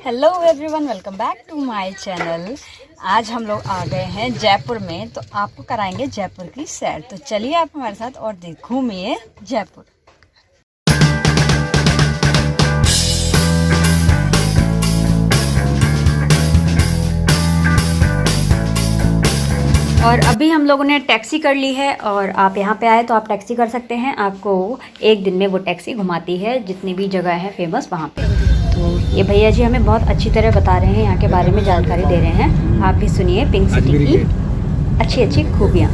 Hello everyone, welcome back to my channel. आज हम लोग आ गए हैं जयपुर में, तो आपको कराएंगे जयपुर की सैर। तो चलिए आप हमारे साथ और घूमिए जयपुर। और अभी हम लोगों ने टैक्सी कर ली है और आप यहाँ पे आए तो आप टैक्सी कर सकते हैं। आपको एक दिन में वो टैक्सी घुमाती है जितनी भी जगह है फेमस वहाँ पे। तो ये भैया जी हमें बहुत अच्छी तरह बता रहे हैं, यहाँ के बारे में जानकारी दे रहे हैं। आप भी सुनिए पिंक सिटी की अच्छी अच्छी खूबियाँ।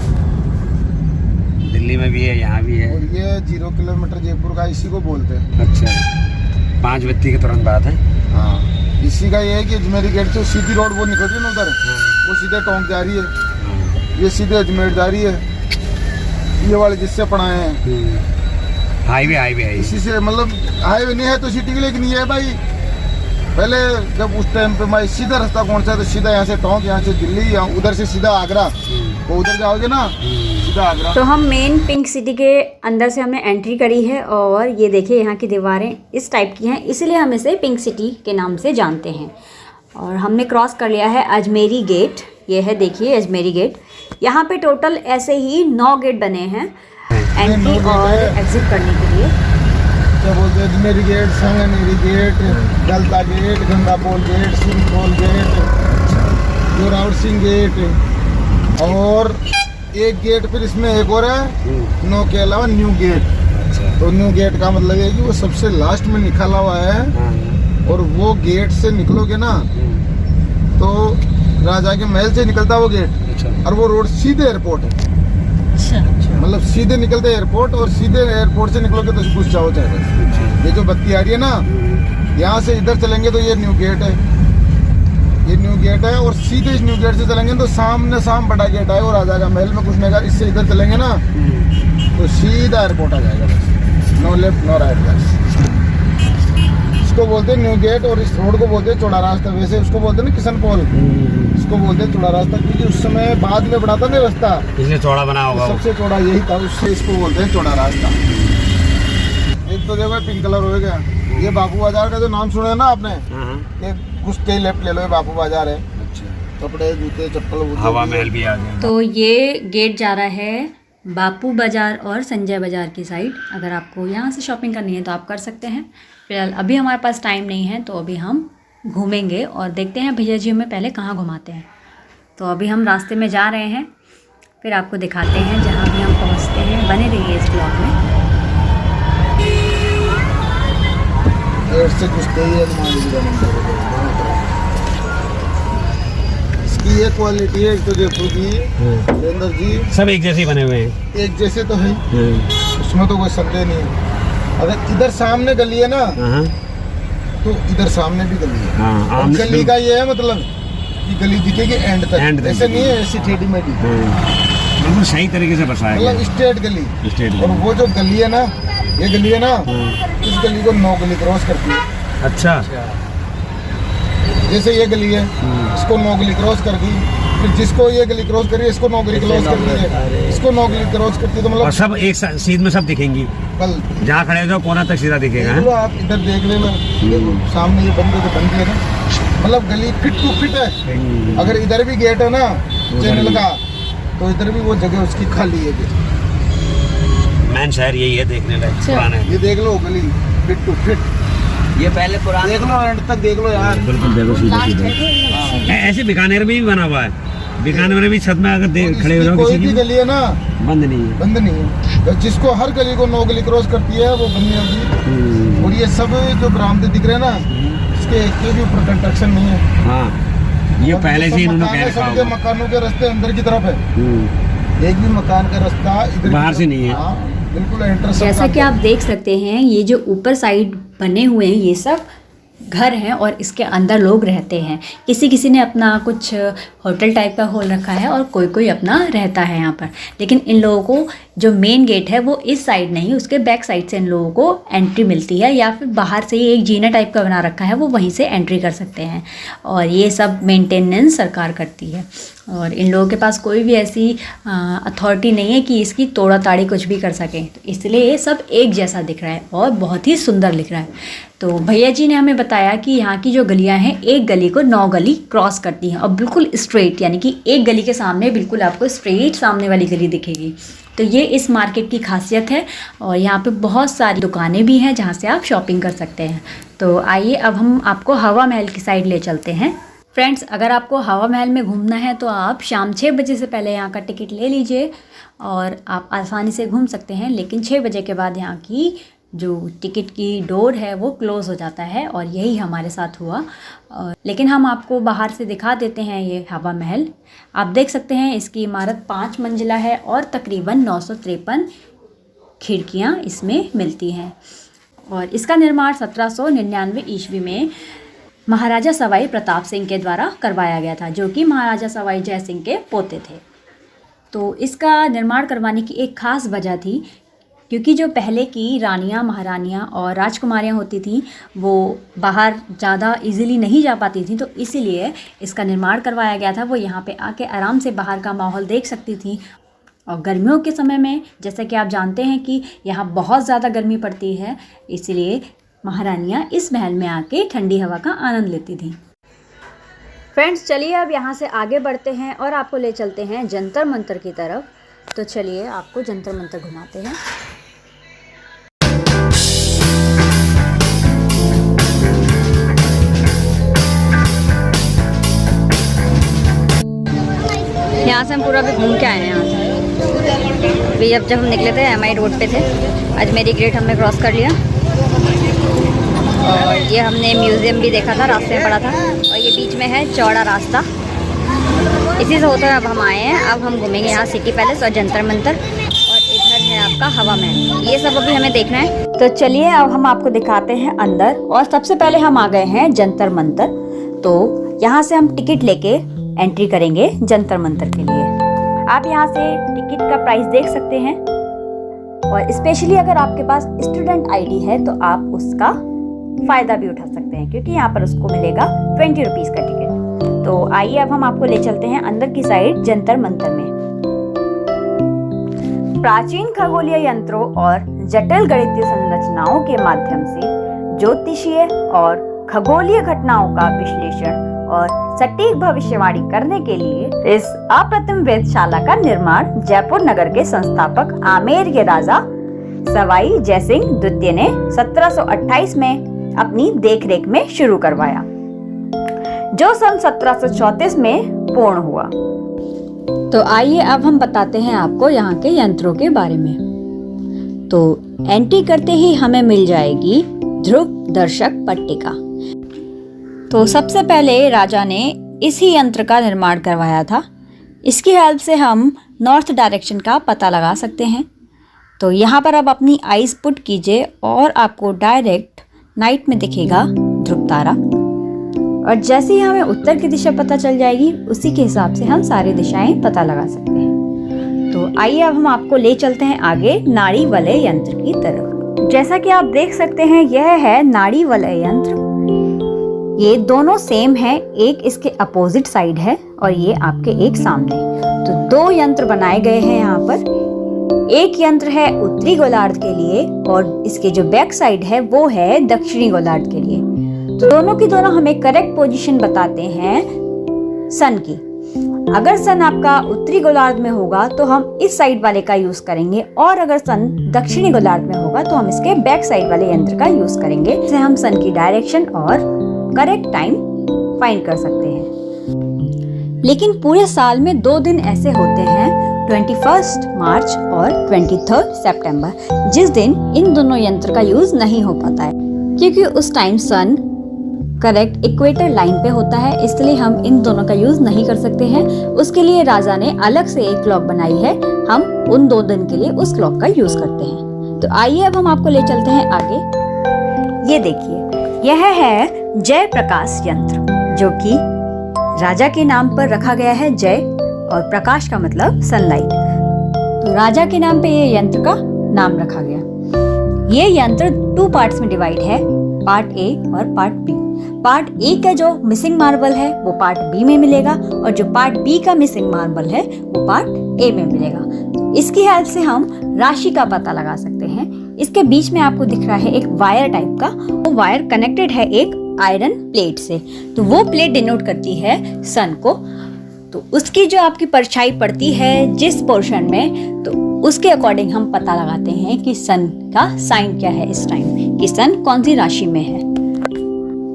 दिल्ली में भी है, यहाँ भी है। और ये 0 किलोमीटर जयपुर का इसी को बोलते हैं। अच्छा, 5 व्यक्ति के तुरंत बात है। हाँ, इसी का ये है कि अजमेरी गेट से सीधी रोड वो निकलती है ना उधर, वो सीधे टोंक जा रही है, ये सीधे अजमेर जा रही है। ये वाले जिससे पढ़ाए हैं हाईवे है इसी से, मतलब हाईवे नहीं है तो सिटी के लिए नहीं है भाई। पहले जब उस टाइम पे मैं सीधा रास्ता कौन सा है तो सीधा यहाँ से टोंक, यहाँ से दिल्ली, या उधर से सीधा आगरा। तो उधर जाओगे ना सीधा आगरा। तो हम मेन पिंक सिटी के अंदर से हमने एंट्री करी है और ये देखिए यहाँ की दीवारें इस टाइप की हैं, इसलिए हम इसे पिंक सिटी के नाम से जानते हैं। और हमने क्रॉस कर लिया है अजमेरी गेट। ये है देखिए अजमेरी गेट। यहाँ पे टोटल ऐसे ही 9 गेट बने हैं एंट्री और एग्जिट करने के लिए। क्या बोलते हैं, Ajmeri gate, Sanganeri gate, Galta gate, Gangapol gate, Singhpol gate, Zorawar Singh gate, और एक गेट फिर इसमें एक और है 9 के अलावा न्यू गेट। तो न्यू गेट का मतलब है कि वो सबसे लास्ट में निकला हुआ है, और वो गेट से निकलोगे ना तो राजा के महल से निकलता वो गेट, और वो रोड सीधे एयरपोर्ट है। मतलब सीधे निकलते एयरपोर्ट, और सीधे एयरपोर्ट से निकलोगे तो घुस जाओ चाहे। ये जो बत्ती आ रही है ना, यहाँ से इधर चलेंगे तो ये न्यू गेट है, ये न्यू गेट है। और सीधे इस न्यू गेट से चलेंगे तो सामने बड़ा गेट है, और राजा का महल में घुसने का। इससे इधर चलेंगे ना तो सीधा एयरपोर्ट आ जाएगा, बस नो लेफ्ट नो राइट। बस इसको बोलते हैं न्यू गेट, और इस रोड को बोलते हैं चौड़ा रास्ता। वैसे उसको बोलते हैं ना किशन पोल, इसको बोलते हैं चौड़ा रास्ता, क्योंकि उस समय बाद में बना था ना रास्ता, इसलिए चौड़ा बना होगा। सबसे चौड़ा यही था, उससे इसको बोलते हैं चौड़ा रास्ता। एक तो देखो पिंक कलर हो गया। ये बापू बाजार का जो नाम सुना है ना आपने, ये कुछ के लेफ्ट ले लो, ये बापू बाजार है। कपड़े जूते चप्पल हवा महल भी आ गया। तो ये गेट जा रहा है बापू बाजार और संजय बाजार की साइड। अगर आपको यहाँ से शॉपिंग करनी है तो आप कर सकते हैं। फिलहाल अभी हमारे पास टाइम नहीं है, तो अभी हम घूमेंगे और देखते हैं भैया जी हमें पहले कहाँ घुमाते हैं। तो अभी हम रास्ते में जा रहे हैं, फिर आपको दिखाते हैं जहाँ भी हम पहुँचते हैं। बने रहिए इस ब्लॉग में। से घुसते ही इसकी ये क्वालिटी है, एक तो जयपुर की सुरेंद्र जी, सब एक जैसे बने हुए हैं। एक जैसे तो है, उसमें तो कोई संदेह नहीं है। अगर इधर सामने गली है ना तो इधर सामने भी गली है। और गली का ये है मतलब कि गली दिखेगी एंड तक, ऐसे नहीं है ऐसी टेढ़ी मेढ़ी, बिल्कुल सही तरीके से बसाया मतलब स्ट्रेट गली। और वो जो गली है ना, ये गली है ना, इस गली को 9 गली क्रॉस करती है। अच्छा, जैसे ये गली है, इसको 9 गली क्रॉस कर दी, फिर जिसको ये गली क्रॉस करी इसको 9 गली क्रॉस कर दी है, इसको 9 गली क्रॉस करती है। तो मतलब सब एक सीध में सब दिखेंगी। कल जहाँ खड़े हो कोना तक सीधा दिखेगा। आप इधर देख लेना, सामने ये बंद है ना, मतलब गली फिट टू फिट है। अगर इधर भी गेट है ना चैनल का, तो इधर भी वो जगह उसकी खाली है। मैन शहर यही है देखने लायक, पुराना है। ये देख लो गली फिट टू फिट, ये पहले पुराना देख लो, एंड तक देख लो यार। बिल्कुल देखो सीधा। ऐसे बीकानेर में भी बना हुआ है। बीकानेर में भी छत में अगर खड़े हो जाओ, कोई भी गली है ना बंद नहीं है। तो जिसको हर गली को 9 गली क्रॉस करती है वो बंद नहीं होगी। और ये सब जो बरामदे दिख रहे हैं ना, इसके एक के भी ऊपर कंस्ट्रक्शन नहीं है। हाँ, ये पहले से इन्होंने कह रखा होगा। मकानों के रास्ते अंदर की तरफ है, एक भी मकान का रास्ता इधर बाहर से नहीं है। बिल्कुल एंट्रेंस। जैसा कि आप देख सकते हैं, ये जो ऊपर साइड बने हुए हैं ये सब घर हैं और इसके अंदर लोग रहते हैं। किसी किसी ने अपना कुछ होटल टाइप का खोल रखा है और कोई कोई अपना रहता है यहाँ पर। लेकिन इन लोगों को जो मेन गेट है वो इस साइड नहीं, उसके बैक साइड से इन लोगों को एंट्री मिलती है, या फिर बाहर से ही एक जीना टाइप का बना रखा है, वो वहीं से एंट्री कर सकते हैं। और ये सब मेंटेनेंस सरकार करती है, और इन लोगों के पास कोई भी ऐसी अथॉरिटी नहीं है कि इसकी तोड़ा ताड़ी कुछ भी कर सकें। तो इसलिए ये सब एक जैसा दिख रहा है और बहुत ही सुंदर दिख रहा है। तो भैया जी ने हमें बताया कि यहाँ की जो गलियाँ हैं, एक गली को 9 गली क्रॉस करती हैं और बिल्कुल स्ट्रेट, यानी कि एक गली के सामने बिल्कुल आपको स्ट्रेट सामने वाली गली दिखेगी। तो ये इस मार्केट की खासियत है, और यहाँ पे बहुत सारी दुकानें भी हैं जहाँ से आप शॉपिंग कर सकते हैं। तो आइए अब हम आपको हवा महल की साइड ले चलते हैं। फ्रेंड्स, अगर आपको हवा महल में घूमना है तो आप शाम 6 बजे से पहले यहाँ का टिकट ले लीजिए और आप आसानी से घूम सकते हैं। लेकिन 6 बजे के बाद यहाँ की जो टिकट की डोर है वो क्लोज़ हो जाता है, और यही हमारे साथ हुआ। लेकिन हम आपको बाहर से दिखा देते हैं ये हवा महल। आप देख सकते हैं इसकी इमारत 5 मंजिला है और तकरीबन 953 खिड़कियाँ इसमें मिलती हैं। और इसका निर्माण 1799 ईस्वी में महाराजा सवाई प्रताप सिंह के द्वारा करवाया गया था, जो कि महाराजा सवाई जय सिंह के पोते थे। तो इसका निर्माण करवाने की एक ख़ास वजह थी, क्योंकि जो पहले की रानियां, महारानियां और राजकुमारियां होती थीं वो बाहर ज़्यादा इजीली नहीं जा पाती थीं, तो इसीलिए इसका निर्माण करवाया गया था। वो यहाँ पे आके आराम से बाहर का माहौल देख सकती थीं। और गर्मियों के समय में, जैसे कि आप जानते हैं कि यहाँ बहुत ज़्यादा गर्मी पड़ती है, इसलिए महारानियाँ इस महल में आके ठंडी हवा का आनंद लेती थीं। फ्रेंड्स, चलिए अब यहाँ से आगे बढ़ते हैं और आपको ले चलते हैं जंतर मंतर की तरफ। तो चलिए आपको जंतर मंतर घुमाते हैं। यहाँ से हम पूरा भी घूम के आए हैं। यहाँ से अभी जब हम निकले थे MI रोड पे थे, अजमेरी गेट हमने क्रॉस कर लिया, और ये हमने म्यूज़ियम भी देखा था, रास्ते में पड़ा था, और ये बीच में है चौड़ा रास्ता। इसी से होता है अब हम आए हैं। अब हम घूमेंगे यहाँ सिटी पैलेस और जंतर मंतर, और इधर है आपका हवा महल। ये सब अभी हमें देखना है। तो चलिए अब हम आपको दिखाते हैं अंदर। और सबसे पहले हम आ गए हैं जंतर मंतर। तो यहाँ से हम टिकट लेके एंट्री करेंगे जंतर मंतर के लिए। आप यहाँ से टिकट का प्राइस देख सकते हैं, और स्पेशली अगर आपके पास स्टूडेंट ID है तो आप उसका फ़ायदा भी उठा सकते हैं, क्योंकि यहाँ पर उसको मिलेगा 20 रुपीज़ का टिकट। तो आइए अब हम आपको ले चलते हैं अंदर की साइड जंतर मंतर में। प्राचीन खगोलीय यंत्रों और जटिल गणितीय संरचनाओं के माध्यम से ज्योतिषीय और खगोलीय घटनाओं का विश्लेषण और सटीक भविष्यवाणी करने के लिए इस अप्रतिम वेधशाला का निर्माण जयपुर नगर के संस्थापक आमेर के राजा सवाई जयसिंह द्वितीय ने 1728 में अपनी देखरेख में शुरू करवाया, जो सन 1734 में पूर्ण हुआ। तो आइए अब हम बताते हैं आपको यहाँ के यंत्रों के बारे में। तो एंट्री करते ही हमें मिल जाएगी ध्रुव दर्शक पट्टिका। तो सबसे पहले राजा ने इसी यंत्र का निर्माण करवाया था। इसकी हेल्प से हम नॉर्थ डायरेक्शन का पता लगा सकते हैं। तो यहाँ पर अब अपनी आइज पुट कीजिए और आपको डायरेक्ट नाइट में दिखेगा ध्रुव तारा, और जैसे ही हमें उत्तर की दिशा पता चल जाएगी उसी के हिसाब से हम सारी दिशाएं पता लगा सकते हैं। तो आइए अब हम आपको ले चलते हैं आगे नाड़ी वलय यंत्र की तरफ। जैसा कि आप देख सकते हैं यह है नाड़ी वलय यंत्र। ये दोनों सेम है, एक इसके अपोजिट साइड है और ये आपके एक सामने। तो दो यंत्र बनाए गए हैं यहाँ पर। एक यंत्र है उत्तरी गोलार्ध के लिए और इसके जो बैक साइड है वो है दक्षिणी गोलार्ध के लिए। तो दोनों की दोनों हमें करेक्ट पोजीशन बताते हैं सन की। अगर सन आपका उत्तरी गोलार्ध में होगा तो हम इस साइड वाले का यूज करेंगे, और अगर सन दक्षिणी गोलार्ध में होगा तो हम इसके बैक साइड वाले यंत्र का यूज करेंगे। इससे हम सन की डायरेक्शन और करेक्ट टाइम फाइंड कर सकते हैं। लेकिन पूरे साल में 2 दिन ऐसे होते हैं, 21 मार्च और 23 सितंबर, जिस दिन इन दोनों यंत्र का यूज नहीं हो पाता है, क्योंकि उस टाइम सन करेक्ट इक्वेटर लाइन पे होता है, इसलिए हम इन दोनों का यूज नहीं कर सकते हैं। उसके लिए राजा ने अलग से एक क्लॉक बनाई है, हम उन 2 दिन के लिए उस क्लॉक का यूज करते हैं। तो आइए अब हम आपको ले चलते हैं आगे। ये देखिए, यह है जय प्रकाश यंत्र, जो कि राजा के नाम पर रखा गया है। जय और प्रकाश का मतलब सनलाइट। तो राजा के नाम पे ये यंत्र का नाम रखा गया। ये यंत्र 2 पार्ट्स में डिवाइड है, पार्ट ए और पार्ट बी। पार्ट ए का जो मिसिंग मार्बल है वो पार्ट बी में मिलेगा और जो पार्ट बी का मिसिंग मार्बल है वो पार्ट ए में मिलेगा। इसकी हेल्प से हम राशि का पता लगा सकते हैं। इसके बीच में आपको दिख रहा है एक वायर टाइप का, वो वायर कनेक्टेड है एक आयरन प्लेट से, तो वो प्लेट डिनोट करती है सन को। तो उसकी जो आपकी परछाई पड़ती है जिस पोर्शन में, तो उसके अकॉर्डिंग हम पता लगाते हैं कि सन का साइन क्या है इस टाइम, कि सन कौन सी राशि में है।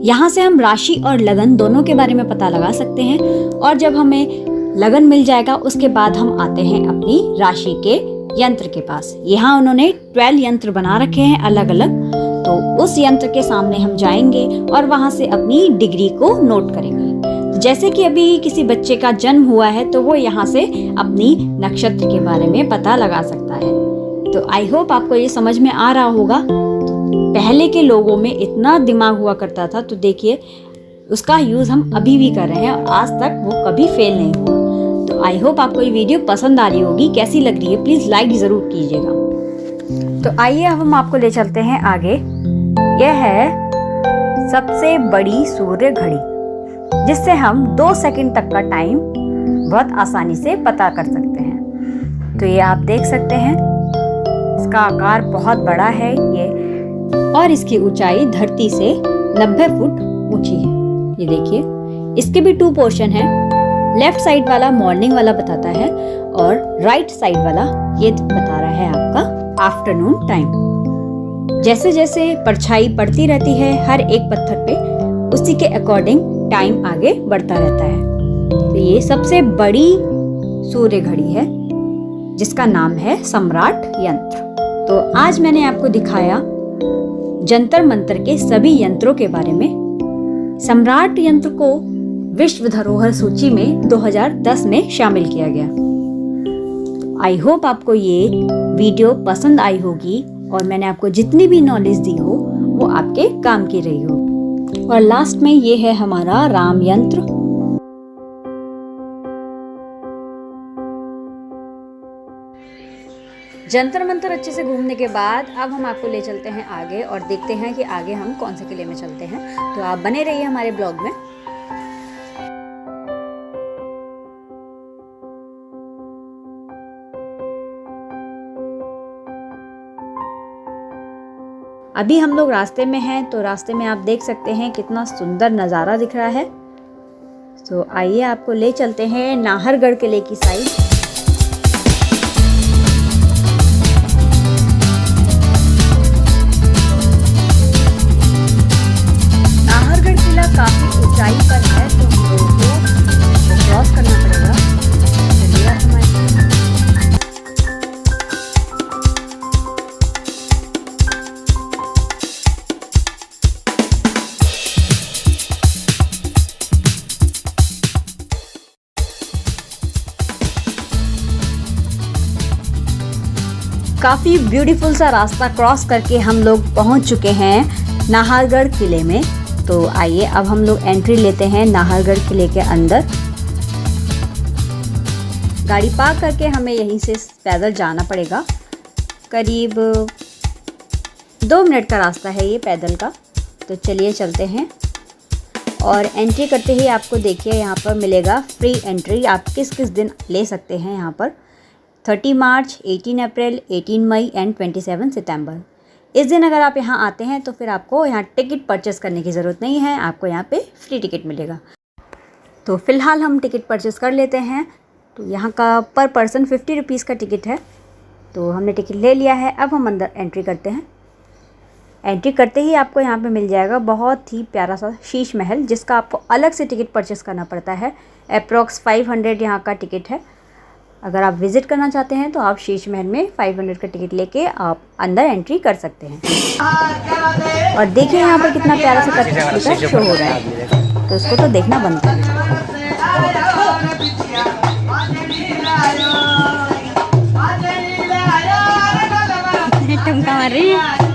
यहाँ से हम राशि और लगन दोनों के बारे में पता लगा सकते हैं। और जब हमें लगन मिल जाएगा उसके बाद हम आते हैं अपनी राशि के यंत्र के पास। यहाँ उन्होंने 12 यंत्र बना रखे हैं अलग अलग, तो उस यंत्र के सामने हम जाएंगे और वहां से अपनी डिग्री को नोट करेंगे। जैसे कि अभी किसी बच्चे का जन्म हुआ है तो वो यहाँ से अपनी नक्षत्र के बारे में पता लगा सकता है। तो आई होप आपको ये समझ में आ रहा होगा। पहले के लोगों में इतना दिमाग हुआ करता था, तो देखिए उसका यूज हम अभी भी कर रहे हैं और आज तक वो कभी फेल नहीं हुआ। तो आई होप आपको ये वीडियो पसंद आ रही होगी। कैसी लग रही है प्लीज लाइक जरूर कीजिएगा। तो आइए अब हम आपको ले चलते हैं आगे। यह है सबसे बड़ी सूर्य घड़ी, जिससे हम 2 सेकंड तक का टाइम बहुत आसानी से पता कर सकते हैं। तो ये आप देख सकते हैं, इसका आकार बहुत बड़ा है ये, और इसकी ऊंचाई धरती से 90 फुट ऊंची है। ये देखिए, इसके भी 2 पोर्शन है। लेफ्ट साइड वाला मॉर्निंग वाला बताता है और राइट साइड वाला ये बता रहा है आपका आफ्टरनून टाइम। जैसे जैसे परछाई पड़ती रहती है हर एक पत्थर पे, उसी के अकॉर्डिंग टाइम आगे बढ़ता रहता है। तो ये सबसे बड़ी सूर्य घड़ी है जिसका नाम है सम्राट यंत्र। तो आज मैंने आपको दिखाया जंतर मंतर के सभी यंत्रों के बारे में। सम्राट यंत्र को विश्व धरोहर सूची में 2010 में शामिल किया गया। आई होप आपको ये वीडियो पसंद आई होगी और मैंने आपको जितनी भी नॉलेज दी हो वो आपके काम की रही हो। और लास्ट में ये है हमारा राम यंत्र। जंतर मंतर अच्छे से घूमने के बाद अब हम आपको ले चलते हैं आगे और देखते हैं कि आगे हम कौन से किले में चलते हैं। तो आप बने रहिए हमारे ब्लॉग में। अभी हम लोग रास्ते में हैं, तो रास्ते में आप देख सकते हैं कितना सुंदर नज़ारा दिख रहा है। तो आइए आपको ले चलते हैं नाहरगढ़ किले की साइड। नाहरगढ़ किला काफी ऊंचाई पर है, तो हम लोगों को क्रॉस करना पड़ेगा। चलिए आप हमारे काफ़ी ब्यूटीफुल सा रास्ता क्रॉस करके हम लोग पहुंच चुके हैं नाहरगढ़ किले में। तो आइए अब हम लोग एंट्री लेते हैं नाहरगढ़ किले के अंदर। गाड़ी पार्क करके हमें यहीं से पैदल जाना पड़ेगा। करीब 2 मिनट का रास्ता है ये पैदल का। तो चलिए चलते हैं। और एंट्री करते ही आपको देखिए यहाँ पर मिलेगा फ्री एंट्री। आप किस किस दिन ले सकते हैं यहाँ पर 30 मार्च, 18 अप्रैल, 18 मई एंड 27 सितंबर। इस दिन अगर आप यहाँ आते हैं तो फिर आपको यहाँ टिकट परचेस करने की ज़रूरत नहीं है, आपको यहाँ पे फ्री टिकट मिलेगा। तो फ़िलहाल हम टिकट परचेस कर लेते हैं। तो यहाँ का पर पर्सन 50 रुपीज़ का टिकट है। तो हमने टिकट ले लिया है, अब हम अंदर एंट्री करते हैं। एंट्री करते ही आपको यहाँ पे मिल जाएगा बहुत ही प्यारा सा शीश महल, जिसका आपको अलग से टिकट परचेस करना पड़ता है। अप्रॉक्स 500 यहाँ का टिकट है। अगर आप विज़िट करना चाहते हैं तो आप शीश महल में 500 का टिकट लेके आप अंदर एंट्री कर सकते हैं। और देखिए यहाँ पर कितना प्यारा सा कठपुतली का शो हो रहा है, तो उसको तो देखना बनता है। ठुमका मार रही है।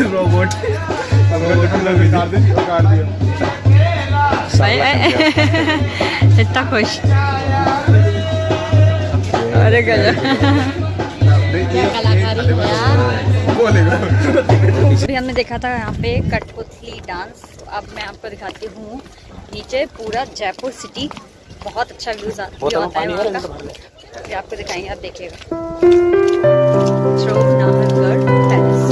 रोबोट इतना खुश। अरे गजब। कलाकारी है यार। अभी हमने देखा था यहाँ पे कठपुतली डांस, तो अब मैं आपको दिखाती हूँ नीचे पूरा जयपुर सिटी। बहुत अच्छा व्यूज आता है वहाँ का, ये आपको दिखाएंगे, आप देखिएगा। Through Nahargarh palace.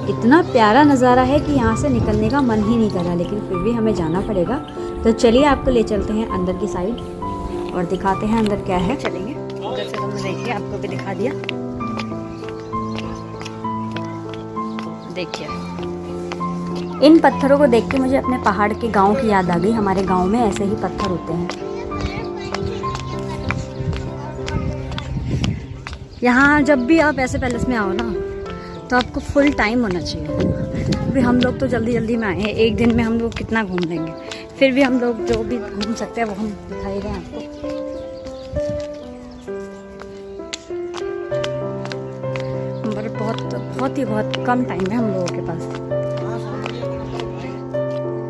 इतना प्यारा नज़ारा है कि यहाँ से निकलने का मन ही नहीं कर रहा, लेकिन फिर भी हमें जाना पड़ेगा। तो चलिए आपको ले चलते हैं अंदर की साइड और दिखाते हैं अंदर क्या है। चलेंगे जैसे तुमने देखिए, आपको भी दिखा दिया। देखिए इन पत्थरों को देख के मुझे अपने पहाड़ के गांव की याद आ गई। हमारे गांव में ऐसे ही पत्थर होते हैं। यहाँ जब भी आप ऐसे पैलेस में आओ ना, तो आपको फुल टाइम होना चाहिए। अभी हम लोग तो जल्दी जल्दी में आए हैं, एक दिन में हम लोग कितना घूम लेंगे। फिर भी हम लोग जो भी घूम सकते हैं वो हम दिखाई रहे हैं आपको। पर बहुत कम टाइम है हम लोगों के पास।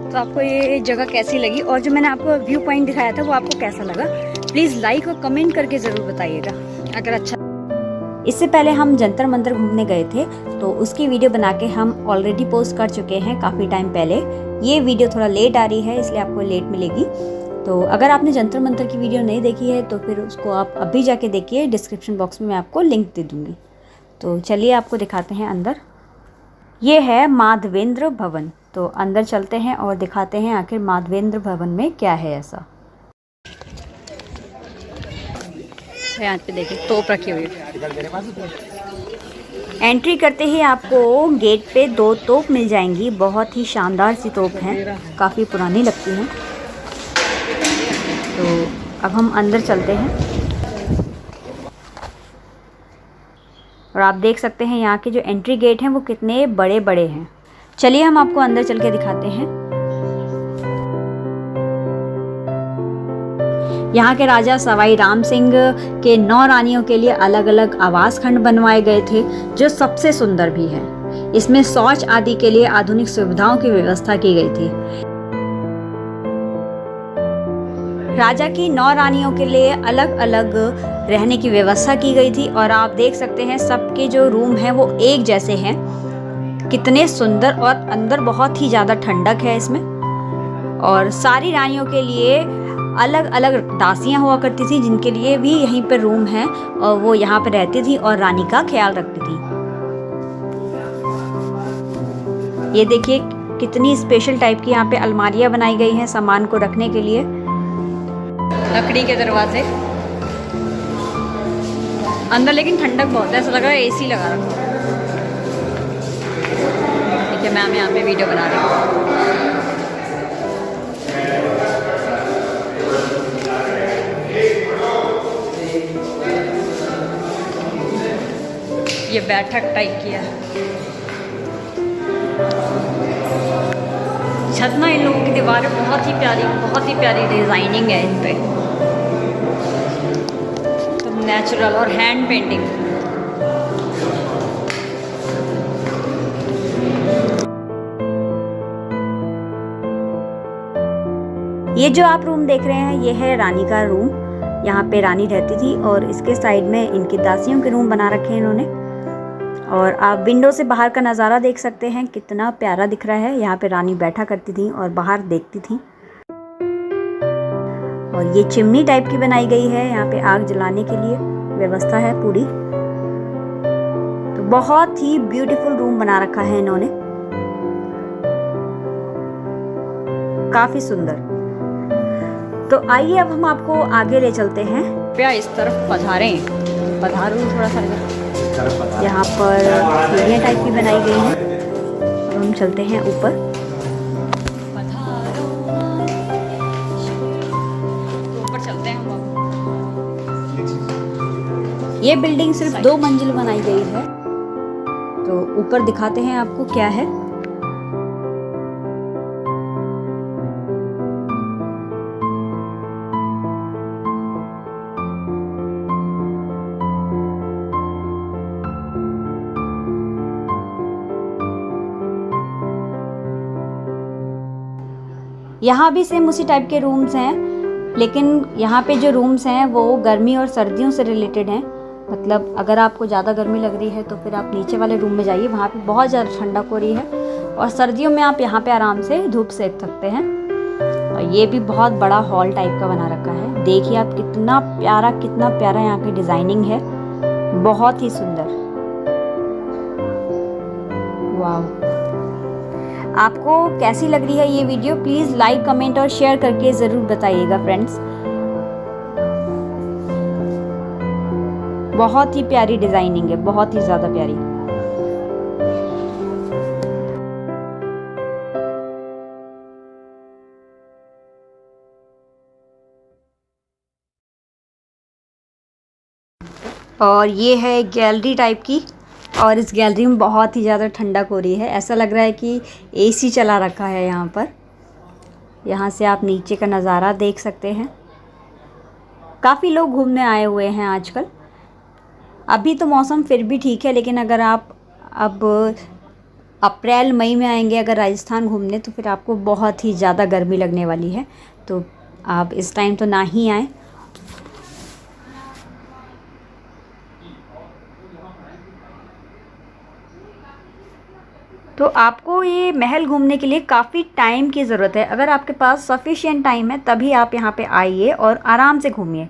तो आपको ये जगह कैसी लगी, और जो मैंने आपको व्यू पॉइंट दिखाया था वो आपको कैसा लगा, प्लीज़ लाइक और कमेंट करके ज़रूर बताइएगा अगर अच्छा। इससे पहले हम जंतर मंतर घूमने गए थे, तो उसकी वीडियो बना के हम ऑलरेडी पोस्ट कर चुके हैं काफ़ी टाइम पहले। ये वीडियो थोड़ा लेट आ रही है, इसलिए आपको लेट मिलेगी। तो अगर आपने जंतर मंतर की वीडियो नहीं देखी है तो फिर उसको आप अभी जाके देखिए, डिस्क्रिप्शन बॉक्स में मैं आपको लिंक दे दूँगी। तो चलिए आपको दिखाते हैं अंदर। ये है माधवेंद्र भवन। तो अंदर चलते हैं और दिखाते हैं आखिर माधवेंद्र भवन में क्या है ऐसा। यहाँ पे देखिए तोप रखी हुई है। एंट्री करते ही आपको गेट पे 2 तोप मिल जाएंगी। बहुत ही शानदार सी तोप हैं, काफ़ी पुरानी लगती हैं। तो अब हम अंदर चलते हैं और आप देख सकते हैं यहाँ के जो एंट्री गेट हैं वो कितने बड़े बड़े हैं। चलिए हम आपको अंदर चल के दिखाते हैं। यहाँ के राजा सवाई राम सिंह के 9 रानियों के लिए अलग अलग आवास खंड बनवाए गए थे, जो सबसे सुंदर भी है। इसमें शौच आदि के लिए आधुनिक सुविधाओं की व्यवस्था की गई थी। राजा की 9 रानियों के लिए अलग अलग रहने की व्यवस्था की गई थी, और आप देख सकते हैं सबके जो रूम हैं वो एक जैसे हैं। कितने सुंदर, और अंदर बहुत ही ज़्यादा ठंडक है इसमें। और सारी रानियों के लिए अलग अलग दासियां हुआ करती थी, जिनके लिए भी यहीं पर रूम है, और वो यहाँ पर रहती थी और रानी का ख्याल रखती थी। ये देखिए कितनी स्पेशल टाइप की यहाँ पे अलमारियां बनाई गई हैं सामान को रखने के लिए। लकड़ी के दरवाजे अंदर, लेकिन ठंडक बहुत है, ऐसा लग रहा है AC लगा रखा है। देखिए मैम यहाँ पे वीडियो बना रही हूँ। ये बैठक टाइप की है। छत ना इन लोगों की दीवारें बहुत ही प्यारी डिजाइनिंग है इन पे, तो नेचुरल और हैंड पेंटिंग। ये जो आप रूम देख रहे हैं ये है रानी का रूम। यहाँ पे रानी रहती थी, और इसके साइड में इनकी दासियों के रूम बना रखे हैं इन्होंने। और आप विंडो से बाहर का नज़ारा देख सकते हैं, कितना प्यारा दिख रहा है। यहाँ पे रानी बैठा करती थी और बाहर देखती थी। और ये चिमनी टाइप की बनाई गई है, यहाँ पे आग जलाने के लिए व्यवस्था है पूरी। तो बहुत ही ब्यूटीफुल रूम बना रखा है इन्होंने, काफ़ी सुंदर। तो आइए अब हम आपको आगे ले चलते हैं। क्या इस तरफ पधारें, पधारो थोड़ा सा इधर। यहाँ पर सीढ़ियाँ टाइप की बनाई गई हैं और हम चलते हैं ऊपर। ऊपर चलते हैं हम। ये बिल्डिंग सिर्फ 2 मंजिल बनाई गई है, तो ऊपर दिखाते हैं आपको क्या है। यहाँ भी सेम उसी टाइप के रूम्स हैं, लेकिन यहाँ पे जो रूम्स हैं वो गर्मी और सर्दियों से रिलेटेड हैं। मतलब अगर आपको ज़्यादा गर्मी लग रही है तो फिर आप नीचे वाले रूम में जाइए, वहाँ पे बहुत ज़्यादा ठंडक हो रही है, और सर्दियों में आप यहाँ पे आराम से धूप सेक सकते हैं। और ये भी बहुत बड़ा हॉल टाइप का बना रखा है। देखिए आप कितना प्यारा यहाँ की डिज़ाइनिंग है, बहुत ही सुंदर। वाह, आपको कैसी लग रही है ये वीडियो? प्लीज़ लाइक, कमेंट और शेयर करके ज़रूर बताइएगा फ्रेंड्स। बहुत ही प्यारी डिज़ाइनिंग है, बहुत ही ज़्यादा प्यारी। और ये है गैलरी टाइप की, और इस गैलरी में बहुत ही ज़्यादा ठंडक हो रही है। ऐसा लग रहा है कि एसी चला रखा है यहाँ पर। यहाँ से आप नीचे का नज़ारा देख सकते हैं। काफ़ी लोग घूमने आए हुए हैं आजकल। अभी तो मौसम फिर भी ठीक है, लेकिन अगर आप अब अप्रैल मई में आएंगे अगर राजस्थान घूमने, तो फिर आपको बहुत ही ज़्यादा गर्मी लगने वाली है। तो आप इस टाइम तो ना ही आएँ। तो आपको ये महल घूमने के लिए काफ़ी टाइम की ज़रूरत है। अगर आपके पास सफिशिएंट टाइम है तभी आप यहाँ पे आइए और आराम से घूमिए,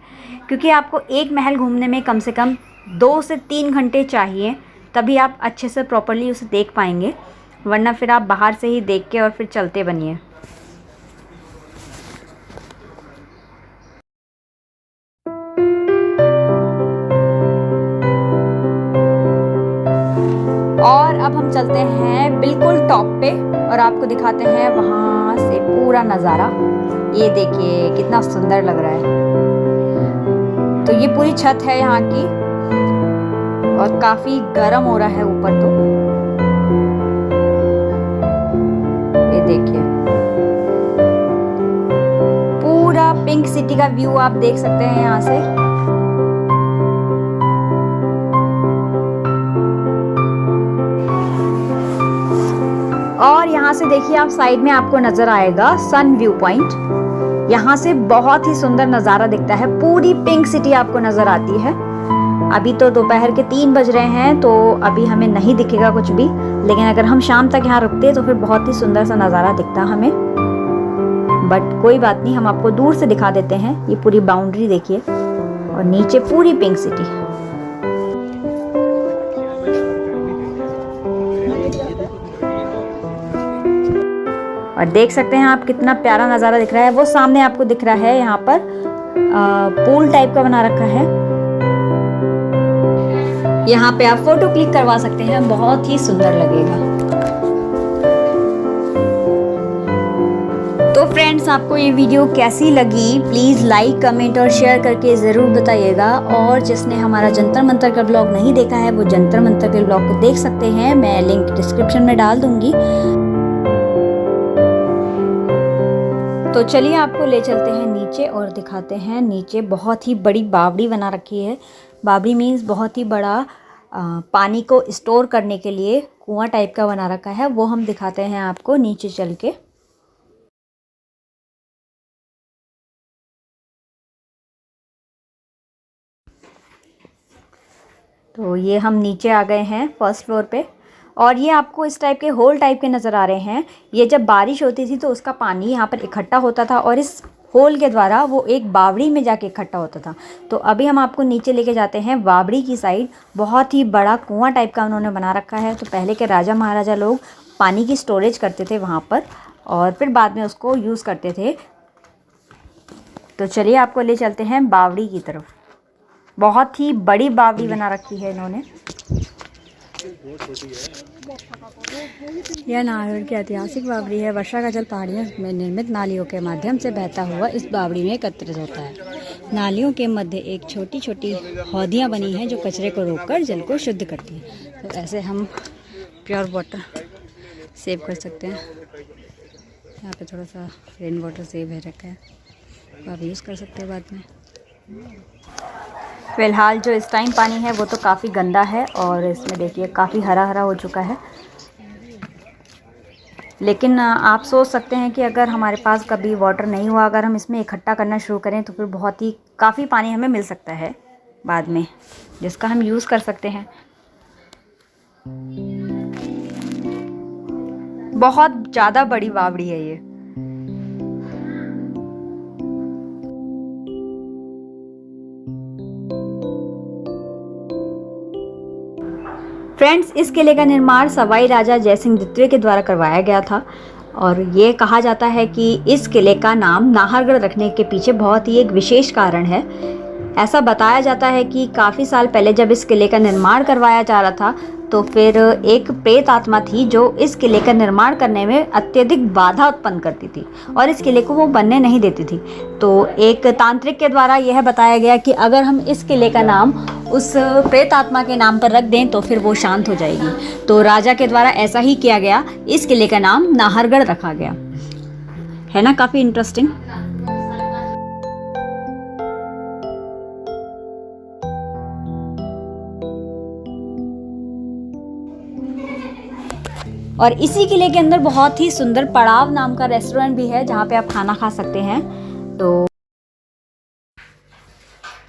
क्योंकि आपको एक महल घूमने में कम से कम 2 से 3 घंटे चाहिए, तभी आप अच्छे से प्रॉपर्ली उसे देख पाएंगे, वरना फिर आप बाहर से ही देख के और फिर चलते बनिए। और अब हम चलते हैं बिल्कुल टॉप पे और आपको दिखाते हैं वहाँ से पूरा नज़ारा। ये देखिए कितना सुंदर लग रहा है। तो ये पूरी छत है यहाँ की, और काफ़ी गर्म हो रहा है ऊपर। तो ये देखिए पूरा पिंक सिटी का व्यू आप देख सकते हैं यहाँ से। और यहाँ से देखिए आप साइड में आपको नज़र आएगा सन व्यू पॉइंट। यहाँ से बहुत ही सुंदर नज़ारा दिखता है, पूरी पिंक सिटी आपको नज़र आती है। अभी तो दोपहर के 3 बज रहे हैं, तो अभी हमें नहीं दिखेगा कुछ भी, लेकिन अगर हम शाम तक यहाँ रुकते तो फिर बहुत ही सुंदर सा नज़ारा दिखता हमें। बट कोई बात नहीं, हम आपको दूर से दिखा देते हैं। ये पूरी बाउंड्री देखिए, और नीचे पूरी पिंक सिटी। और देख सकते हैं आप कितना प्यारा नज़ारा दिख रहा है। वो सामने आपको दिख रहा है, यहाँ पर पूल टाइप का बना रखा है। यहाँ पे आप फोटो क्लिक करवा सकते हैं, बहुत ही सुंदर लगेगा। तो फ्रेंड्स, आपको ये वीडियो कैसी लगी प्लीज़ लाइक, कमेंट और शेयर करके ज़रूर बताइएगा। और जिसने हमारा जंतर मंतर का ब्लॉग नहीं देखा है वो जंतर मंतर के ब्लॉग को देख सकते हैं, मैं लिंक डिस्क्रिप्शन में डाल दूंगी। तो चलिए आपको ले चलते हैं नीचे और दिखाते हैं। नीचे बहुत ही बड़ी बावड़ी बना रखी है। बावड़ी मीन्स बहुत ही बड़ा पानी को स्टोर करने के लिए कुआं टाइप का बना रखा है, वो हम दिखाते हैं आपको नीचे चल के। तो ये हम नीचे आ गए हैं फर्स्ट फ्लोर पे, और ये आपको इस टाइप के होल टाइप के नज़र आ रहे हैं। ये जब बारिश होती थी तो उसका पानी यहाँ पर इकट्ठा होता था, और इस होल के द्वारा वो एक बावड़ी में जाके इकट्ठा होता था। तो अभी हम आपको नीचे लेके जाते हैं बावड़ी की साइड। बहुत ही बड़ा कुआं टाइप का उन्होंने बना रखा है। तो पहले के राजा महाराजा लोग पानी की स्टोरेज करते थे वहाँ पर, और फिर बाद में उसको यूज़ करते थे। तो चलिए आपको ले चलते हैं बावड़ी की तरफ। बहुत ही बड़ी बावड़ी बना रखी है इन्होंने। यह नाहरगढ़ की ऐतिहासिक बावड़ी है। वर्षा का जल पहाड़ियों में निर्मित नालियों के माध्यम से बहता हुआ इस बावड़ी में एकत्रित होता है। नालियों के मध्य एक छोटी छोटी हौदियाँ बनी हैं जो कचरे को रोककर जल को शुद्ध करती हैं। तो ऐसे हम प्योर वाटर सेव कर सकते हैं। यहाँ पे थोड़ा सा रेन वाटर सेव है रखा है, तो आप यूज़ कर सकते हैं बाद में। फ़िलहाल जो इस टाइम पानी है वो तो काफ़ी गंदा है और इसमें देखिए काफ़ी हरा हरा हो चुका है। लेकिन आप सोच सकते हैं कि अगर हमारे पास कभी वाटर नहीं हुआ, अगर हम इसमें इकट्ठा करना शुरू करें तो फिर बहुत ही काफ़ी पानी हमें मिल सकता है बाद में, जिसका हम यूज़ कर सकते हैं। बहुत ज़्यादा बड़ी बावड़ी है ये। फ्रेंड्स, इस किले का निर्माण सवाई राजा जयसिंह द्वितीय के द्वारा करवाया गया था और ये कहा जाता है कि इस किले का नाम नाहरगढ़ रखने के पीछे बहुत ही एक विशेष कारण है। ऐसा बताया जाता है कि काफ़ी साल पहले जब इस किले का निर्माण करवाया जा रहा था तो फिर एक प्रेत आत्मा थी जो इस किले का निर्माण करने में अत्यधिक बाधा उत्पन्न करती थी और इस किले को वो बनने नहीं देती थी। तो एक तांत्रिक के द्वारा यह बताया गया कि अगर हम इस किले का नाम उस प्रेत आत्मा के नाम पर रख दें तो फिर वो शांत हो जाएगी। तो राजा के द्वारा ऐसा ही किया गया, इस किले का नाम नाहरगढ़ रखा गया। है ना काफ़ी इंटरेस्टिंग। और इसी किले के अंदर बहुत ही सुंदर पड़ाव नाम का रेस्टोरेंट भी है जहाँ पे आप खाना खा सकते हैं। तो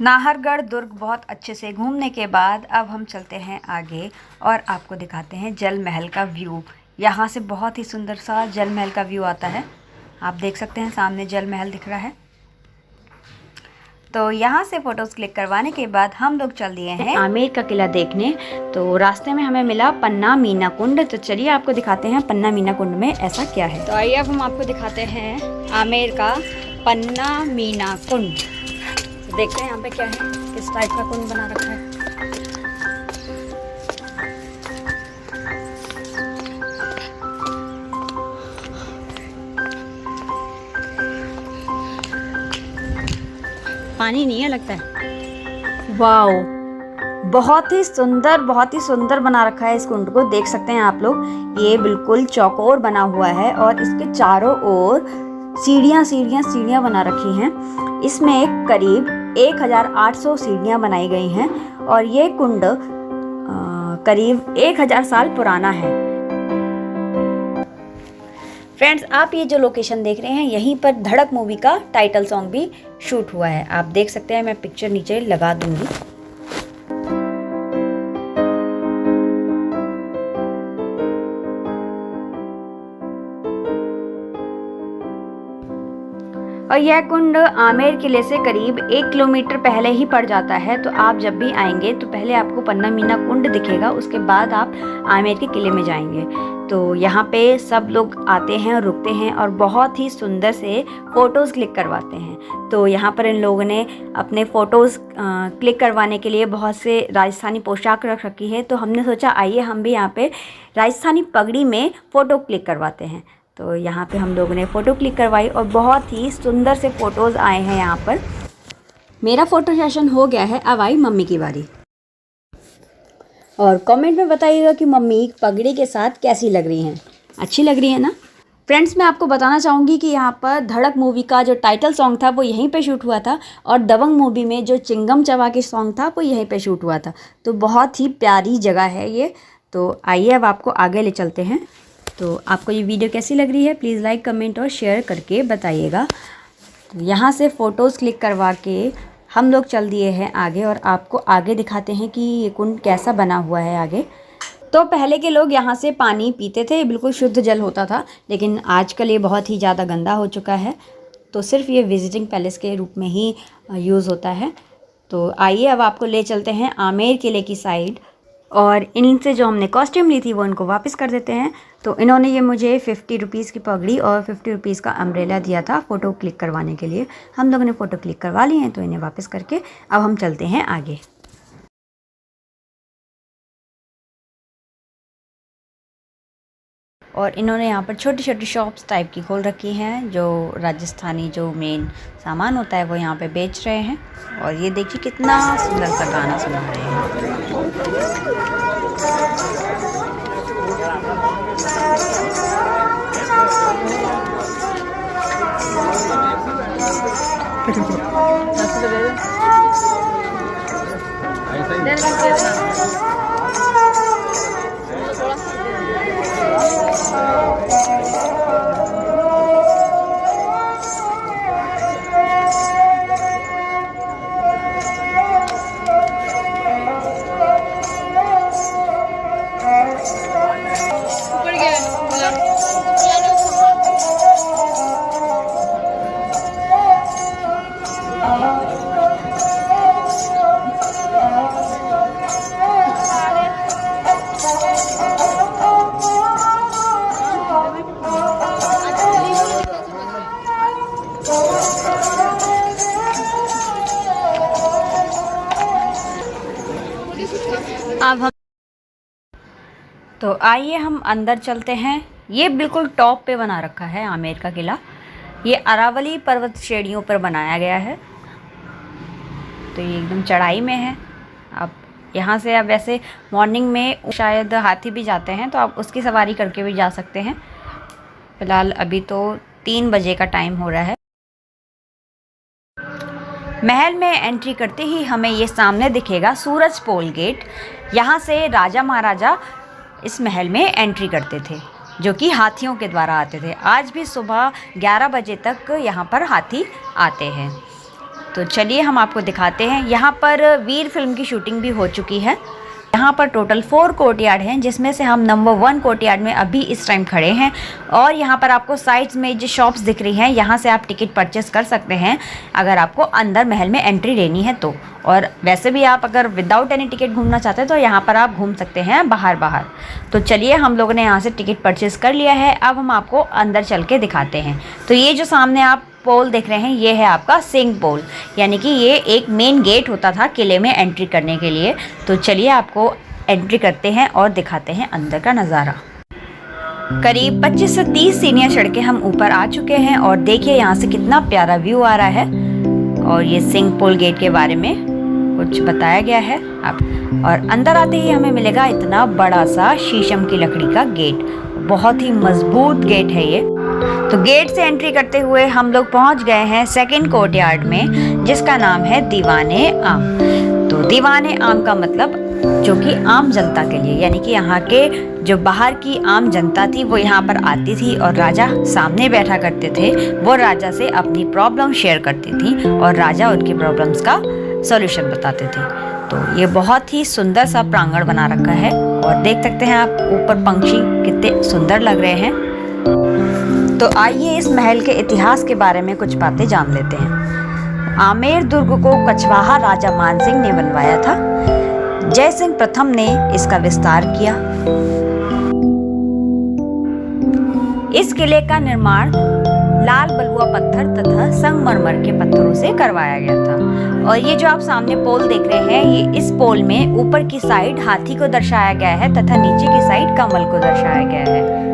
नाहरगढ़ दुर्ग बहुत अच्छे से घूमने के बाद अब हम चलते हैं आगे और आपको दिखाते हैं जल महल का व्यू। यहाँ से बहुत ही सुंदर सा जल महल का व्यू आता है। आप देख सकते हैं सामने जल महल दिख रहा है। तो यहाँ से फ़ोटोज़ क्लिक करवाने के बाद हम लोग चल दिए हैं आमेर का किला देखने। तो रास्ते में हमें मिला पन्ना मीना कुंड। तो चलिए आपको दिखाते हैं पन्ना मीना कुंड में ऐसा क्या है। तो आइए अब हम आपको दिखाते हैं आमेर का पन्ना मीना कुंड। तो देखते हैं यहाँ पे क्या है, किस टाइप का कुंड बना रखा है। पानी नहीं है लगता है। वाओ, बहुत ही सुंदर बना रखा है इस कुंड को। देख सकते हैं आप लोग, ये बिल्कुल चौकोर बना हुआ है और इसके चारों ओर सीढ़ियाँ बना रखी हैं। इसमें करीब 1800 सीढ़ियाँ बनाई गई हैं और ये कुंड करीब 1000 साल पुराना है। फ्रेंड्स, आप ये जो लोकेशन देख रहे हैं यहीं पर धड़क मूवी का टाइटल सॉन्ग भी शूट हुआ है। आप देख सकते हैं, मैं पिक्चर नीचे लगा दूंगी। और यह कुंड आमेर किले से करीब 1 किलोमीटर पहले ही पड़ जाता है। तो आप जब भी आएंगे तो पहले आपको पन्ना मीना कुंड दिखेगा, उसके बाद आप आमेर के किले में जाएंगे। तो यहाँ पे सब लोग आते हैं और रुकते हैं और बहुत ही सुंदर से फ़ोटोज़ क्लिक करवाते हैं। तो यहाँ पर इन लोगों ने अपने फ़ोटोज़ क्लिक करवाने के लिए बहुत से राजस्थानी पोशाक रख रखी है। तो हमने सोचा आइए हम भी यहाँ पे राजस्थानी पगड़ी में फ़ोटो क्लिक करवाते हैं। तो यहाँ पे हम लोगों ने फ़ोटो क्लिक करवाई और बहुत ही सुंदर से फ़ोटोज़ आए हैं यहाँ पर। मेरा फ़ोटो सेशन हो गया है, अब आई मम्मी की बारी। और कमेंट में बताइएगा कि मम्मी पगड़ी के साथ कैसी लग रही हैं, अच्छी लग रही है ना। फ्रेंड्स, मैं आपको बताना चाहूँगी कि यहाँ पर धड़क मूवी का जो टाइटल सॉन्ग था वो यहीं पे शूट हुआ था और दबंग मूवी में जो चिंगम चबा के सॉन्ग था वो यहीं पे शूट हुआ था। तो बहुत ही प्यारी जगह है ये। तो आइए अब आपको आगे ले चलते हैं। तो आपको ये वीडियो कैसी लग रही है प्लीज़ लाइक कमेंट और शेयर करके बताइएगा। तो यहाँ से फ़ोटोज़ क्लिक करवा के हम लोग चल दिए हैं आगे और आपको आगे दिखाते हैं कि ये कुंड कैसा बना हुआ है आगे। तो पहले के लोग यहाँ से पानी पीते थे, बिल्कुल शुद्ध जल होता था, लेकिन आजकल ये बहुत ही ज़्यादा गंदा हो चुका है। तो सिर्फ ये विजिटिंग पैलेस के रूप में ही यूज़ होता है। तो आइए अब आपको ले चलते हैं आमेर किले की साइड और इनसे जो हमने कॉस्ट्यूम ली थी वो इनको वापस कर देते हैं। तो इन्होंने ये मुझे 50 रुपीज़ की पगड़ी और 50 रुपीज़ का अम्ब्रेला दिया था फ़ोटो क्लिक करवाने के लिए। हम लोगों ने फ़ोटो क्लिक करवा ली हैं, तो इन्हें वापस करके अब हम चलते हैं आगे। और इन्होंने यहाँ पर छोटी छोटी शॉप्स टाइप की खोल रखी हैं, जो राजस्थानी जो मेन सामान होता है वो यहाँ पे बेच रहे हैं। और ये देखिए कितना सुंदर सा गाना सुना रहे हैं। अब हम तो आइए हम अंदर चलते हैं। ये बिल्कुल टॉप पे बना रखा है आमेर का किला। ये अरावली पर्वत श्रेणियों पर बनाया गया है, तो ये एकदम चढ़ाई में है। आप यहाँ से आप वैसे मॉर्निंग में शायद हाथी भी जाते हैं, तो आप उसकी सवारी करके भी जा सकते हैं। फ़िलहाल अभी तो 3 बजे का टाइम हो रहा है। महल में एंट्री करते ही हमें ये सामने दिखेगा सूरजपोल गेट। यहाँ से राजा महाराजा इस महल में एंट्री करते थे, जो कि हाथियों के द्वारा आते थे। आज भी सुबह 11 बजे तक यहाँ पर हाथी आते हैं। तो चलिए हम आपको दिखाते हैं। यहाँ पर वीर फिल्म की शूटिंग भी हो चुकी है। यहाँ पर टोटल 4 कोर्टयार्ड हैं, जिसमें से हम नंबर 1 कोर्टयार्ड में अभी इस टाइम खड़े हैं। और यहाँ पर आपको साइड्स में जो शॉप्स दिख रही हैं, यहाँ से आप टिकट परचेस कर सकते हैं अगर आपको अंदर महल में एंट्री लेनी है तो। और वैसे भी आप अगर विदाउट एनी टिकट घूमना चाहते हैं तो यहाँ पर आप घूम सकते हैं बाहर। तो चलिए हम लोगों ने यहाँ से टिकट परचेस कर लिया है। अब हम आपको अंदर चल के दिखाते हैं। तो ये जो सामने आप पोल देख रहे हैं, ये है आपका सिंह पोल, यानी कि ये एक मेन गेट होता था किले में एंट्री करने के लिए। तो चलिए आपको एंट्री करते हैं और दिखाते हैं अंदर का नज़ारा। करीब 25 से 30 सीढ़ियाँ चढ़ के हम ऊपर आ चुके हैं और देखिए यहाँ से कितना प्यारा व्यू आ रहा है। और ये सिंह पोल गेट के बारे में कुछ बताया गया है आप। और अंदर आते ही हमें मिलेगा इतना बड़ा सा शीशम की लकड़ी का गेट। बहुत ही मजबूत गेट है ये। तो गेट से एंट्री करते हुए हम लोग पहुंच गए हैं 2nd कोर्टयार्ड में, जिसका नाम है दीवाने आम। तो दीवाने आम का मतलब जो कि आम जनता के लिए, यानी कि यहाँ के जो बाहर की आम जनता थी वो यहाँ पर आती थी और राजा सामने बैठा करते थे। वो राजा से अपनी प्रॉब्लम शेयर करती थी और राजा उनकी प्रॉब्लम्स का सॉल्यूशन बताते थे। तो ये बहुत ही सुंदर सा प्रांगण बना रखा है और देख सकते हैं आप ऊपर पंछी कितने सुंदर लग रहे हैं। तो आइए इस महल के इतिहास के बारे में कुछ बातें जान लेते हैं। आमेर दुर्ग को कछवाहा राजा मानसिंह ने बनवाया था। जयसिंह प्रथम ने इसका विस्तार किया। इस किले का निर्माण लाल बलुआ पत्थर तथा संगमरमर के पत्थरों से करवाया गया था। और ये जो आप सामने पोल देख रहे हैं, ये इस पोल में ऊपर की साइड हाथी को दर्शाया गया है तथा नीचे की साइड कमल को दर्शाया गया है।